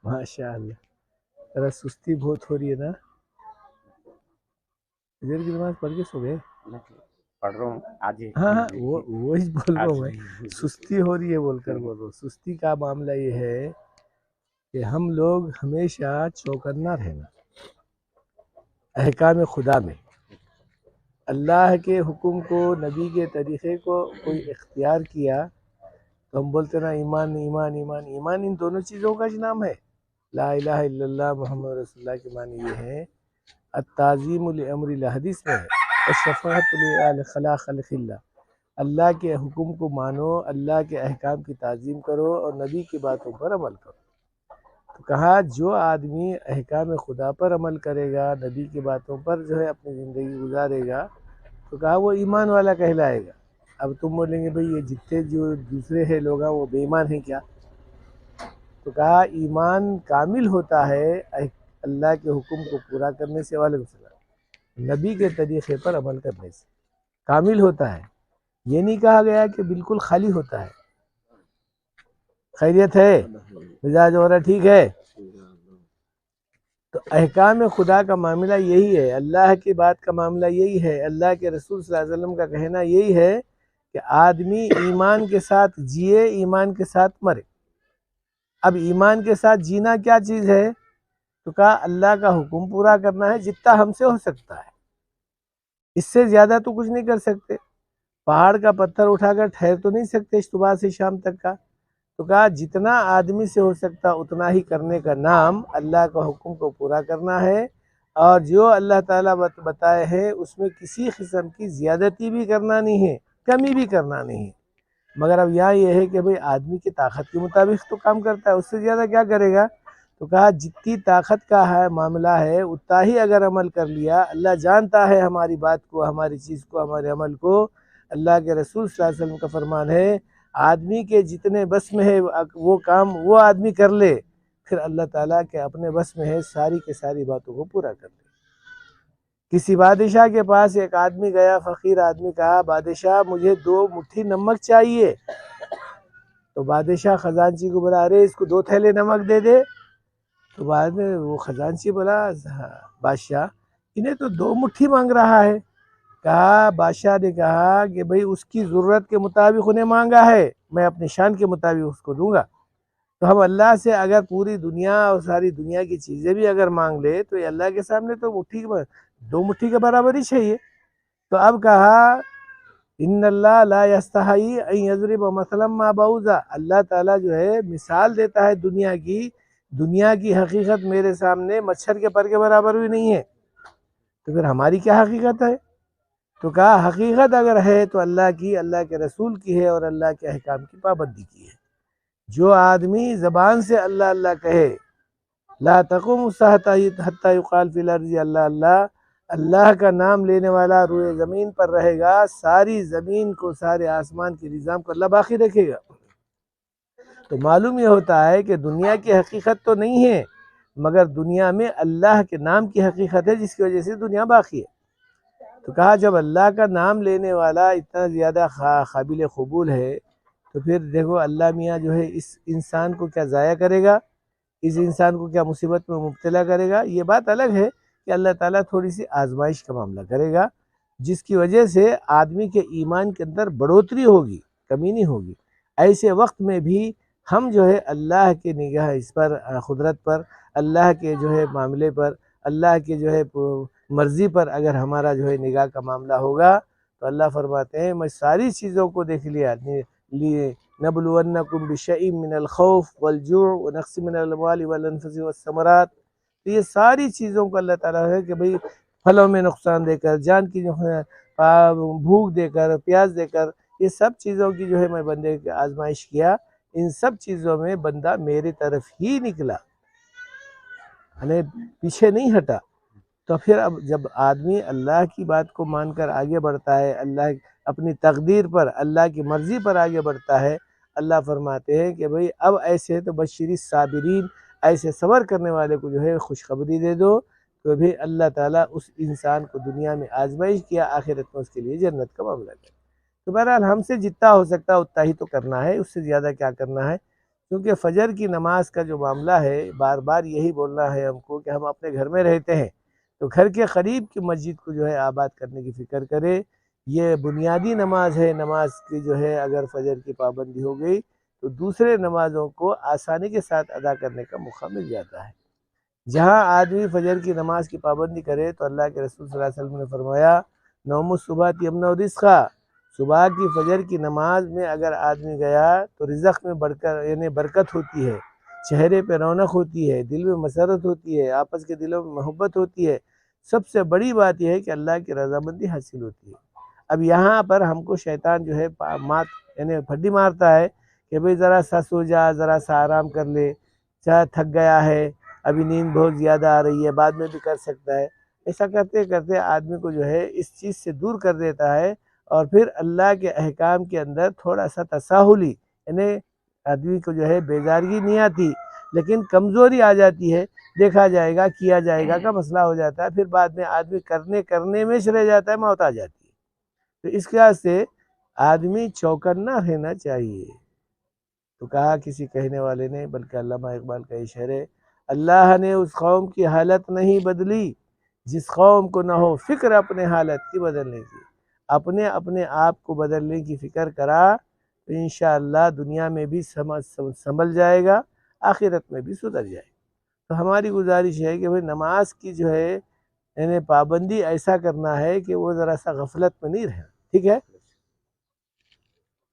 ماشاء اللہ. ذرا سستی بہت ہو رہی ہے نا. فجر کی نماز پڑھ کے سو گئے؟ پڑھ رہا ہوں آج ہی. ہاں ہاں وہی بول رہا ہوں میں. سستی ہو رہی ہے بول کر بول رہا ہوں. سستی کا معاملہ یہ ہے کہ ہم لوگ ہمیشہ چوکنا رہنا احکام خدا میں. اللہ کے حکم کو، نبی کے طریقے کو کوئی اختیار کیا تو ہم بولتے نا ایمان ایمان ایمان. ایمان ان دونوں چیزوں کا نام ہے. لا الہ الا اللہ محمد رسول اللہ کے معنی یہ ہے التعظیم لامر اللہ. حدیث میں ہے الشفاعۃ لخلا خلق اللہ. اللہ کے حکم کو مانو، اللہ کے احکام کی تعظیم کرو اور نبی کی باتوں پر عمل کرو. تو کہا جو آدمی احکام خدا پر عمل کرے گا، نبی کی باتوں پر جو ہے اپنی زندگی گزارے گا، تو کہا وہ ایمان والا کہلائے گا. اب تم بولیں گے بھئی یہ جتنے جو دوسرے ہیں لوگ ہیں وہ بے ایمان ہیں کیا؟ تو کہا ایمان کامل ہوتا ہے اللہ کے حکم کو پورا کرنے سے، وعلیکم السلام، نبی کے طریقے پر عمل کرنے سے کامل ہوتا ہے. یہ نہیں کہا گیا کہ بالکل خالی ہوتا ہے. خیریت ہے؟ مزاج وغیرہ ٹھیک ہے؟ تو احکام خدا کا معاملہ یہی ہے، اللہ کی بات کا معاملہ یہی ہے، اللہ کے رسول صلی اللہ علیہ وسلم کا کہنا یہی ہے کہ آدمی ایمان کے ساتھ جیے، ایمان کے ساتھ مرے. اب ایمان کے ساتھ جینا کیا چیز ہے؟ تو کہا اللہ کا حکم پورا کرنا ہے جتنا ہم سے ہو سکتا ہے. اس سے زیادہ تو کچھ نہیں کر سکتے. پہاڑ کا پتھر اٹھا کر ٹھہر تو نہیں سکتے صبح سے شام تک کا. تو کہا جتنا آدمی سے ہو سکتا اتنا ہی کرنے کا نام اللہ کا حکم کو پورا کرنا ہے. اور جو اللہ تعالیٰ بتائے ہیں اس میں کسی قسم کی زیادتی بھی کرنا نہیں ہے، کمی بھی کرنا نہیں ہے. مگر اب یہاں یہ ہے کہ بھئی آدمی کی طاقت کے مطابق تو کام کرتا ہے، اس سے زیادہ کیا کرے گا؟ تو کہا جتنی طاقت کا ہے معاملہ ہے اتنا ہی اگر عمل کر لیا. اللہ جانتا ہے ہماری بات کو، ہماری چیز کو، ہمارے عمل کو. اللہ کے رسول صلی اللہ علیہ وسلم کا فرمان ہے آدمی کے جتنے بس میں ہے وہ کام وہ آدمی کر لے، پھر اللہ تعالیٰ کے اپنے بس میں ہے ساری کے ساری باتوں کو پورا کر لے. کسی بادشاہ کے پاس ایک آدمی گیا، فقیر آدمی، کہا بادشاہ مجھے 2 مٹھی نمک چاہیے. تو بادشاہ خزانچی کو بولا ارے اس کو 2 تھیلے نمک دے دے. تو بعد میں وہ خزانچی بولا بادشاہ انہیں تو 2 مٹھی مانگ رہا ہے. کہا بادشاہ نے کہا کہ بھئی اس کی ضرورت کے مطابق انہیں مانگا ہے، میں اپنی شان کے مطابق اس کو دوں گا. تو ہم اللہ سے اگر پوری دنیا اور ساری دنیا کی چیزیں بھی اگر مانگ لے تو یہ اللہ کے سامنے تو 2 مٹھی کے برابر ہی چاہیے. تو اب کہا ان اللہ لا یستحی ان یضرب مثلا ما بعوضہ. اللہ تعالیٰ جو ہے مثال دیتا ہے دنیا کی حقیقت میرے سامنے مچھر کے پر کے برابر بھی نہیں ہے. تو پھر ہماری کیا حقیقت ہے؟ تو کہا حقیقت اگر ہے تو اللہ کی، اللہ کے رسول کی ہے اور اللہ کے احکام کی پابندی کی ہے. جو آدمی زبان سے اللہ اللہ کہے لا تقوم الساعة حتى يقال في الارض اللہ اللہ، اللہ کا نام لینے والا روئے زمین پر رہے گا، ساری زمین کو، سارے آسمان کے نظام کو اللہ باقی رکھے گا. تو معلوم یہ ہوتا ہے کہ دنیا کی حقیقت تو نہیں ہے مگر دنیا میں اللہ کے نام کی حقیقت ہے جس کی وجہ سے دنیا باقی ہے. تو کہا جب اللہ کا نام لینے والا اتنا زیادہ قابل قبول ہے تو پھر دیکھو اللہ میاں جو ہے اس انسان کو کیا ضائع کرے گا، اس انسان کو کیا مصیبت میں مبتلا کرے گا. یہ بات الگ ہے کہ اللہ تعالیٰ تھوڑی سی آزمائش کا معاملہ کرے گا جس کی وجہ سے آدمی کے ایمان کے اندر بڑھوتری ہوگی، کمی نہیں ہوگی. ایسے وقت میں بھی ہم جو ہے اللہ کے نگاہ اس پر، قدرت پر، اللہ کے جو ہے معاملے پر، اللہ کے جو ہے مرضی پر اگر ہمارا جو ہے نگاہ کا معاملہ ہوگا تو اللہ فرماتے ہیں میں ساری چیزوں کو دیکھ لیا لیے نبلونکم بشیء من الخوف والجوع ونقص من الاموال والانفس والثمرات. تو یہ ساری چیزوں کو اللہ تعالیٰ ہے کہ بھئی پھلوں میں نقصان دے کر، جان کی جو ہے بھوک دے کر، پیاس دے کر، یہ سب چیزوں کی جو ہے میں بندے کی آزمائش کیا. ان سب چیزوں میں بندہ میری طرف ہی نکلا، یعنی پیچھے نہیں ہٹا. تو پھر اب جب آدمی اللہ کی بات کو مان کر آگے بڑھتا ہے، اللہ اپنی تقدیر پر، اللہ کی مرضی پر آگے بڑھتا ہے، اللہ فرماتے ہیں کہ بھئی اب ایسے تو بشری صابرین، ایسے صبر کرنے والے کو جو ہے خوشخبری دے دو. تو بھی اللہ تعالیٰ اس انسان کو دنیا میں آزمائش کیا، آخرت میں اس کے لیے جنت کا معاملہ کیا. تو بہرحال ہم سے جتنا ہو سکتا ہے اتنا ہی تو کرنا ہے، اس سے زیادہ کیا کرنا ہے. کیونکہ فجر کی نماز کا جو معاملہ ہے بار بار یہی بولنا ہے ہم کو کہ ہم اپنے گھر میں رہتے ہیں تو گھر کے قریب کی مسجد کو جو ہے آباد کرنے کی فکر کرے. یہ بنیادی نماز ہے. نماز کی جو ہے اگر فجر کی پابندی ہو گئی تو دوسرے نمازوں کو آسانی کے ساتھ ادا کرنے کا موقع مل جاتا ہے. جہاں آدمی فجر کی نماز کی پابندی کرے تو اللہ کے رسول صلی اللہ علیہ وسلم نے فرمایا نوم الصبح یمنع رزقا، صبح کی فجر کی نماز میں اگر آدمی گیا تو رزق میں برکت ہوتی ہے، چہرے پہ رونق ہوتی ہے، دل میں مسرت ہوتی ہے، آپس کے دلوں میں محبت ہوتی ہے. سب سے بڑی بات یہ ہے کہ اللہ کی رضامندی حاصل ہوتی ہے. اب یہاں پر ہم کو شیطان جو ہے پھڈی مارتا ہے کہ بھئی ذرا سا سو جا، ذرا سا آرام کر لے، چاہے تھک گیا ہے، ابھی نیند بہت زیادہ آ رہی ہے، بعد میں بھی کر سکتا ہے. ایسا کرتے کرتے آدمی کو جو ہے اس چیز سے دور کر دیتا ہے اور پھر اللہ کے احکام کے اندر تھوڑا سا تساہلی، یعنی آدمی کو جو ہے بیزارگی نہیں آتی لیکن کمزوری آ جاتی ہے. دیکھا جائے گا، کیا جائے گا کا مسئلہ ہو جاتا ہے. پھر بعد میں آدمی کرنے میں رہ جاتا ہے، موت آ جاتی ہے. تو اس کے سے آدمی چوکنا رہنا چاہیے. تو کہا کسی کہنے والے نے، بلکہ علامہ اقبال کا یہ شعر ہے، اللہ نے اس قوم کی حالت نہیں بدلی جس قوم کو نہ ہو فکر اپنے حالت کی بدلنے کی. اپنے آپ کو بدلنے کی فکر کرا تو انشاءاللہ دنیا میں بھی سنبھل جائے گا، آخرت میں بھی سدھر جائے گا. تو ہماری گزارش ہے کہ بھئی نماز کی جو ہے یعنی پابندی ایسا کرنا ہے کہ وہ ذرا سا غفلت میں نہیں رہے. ٹھیک ہے.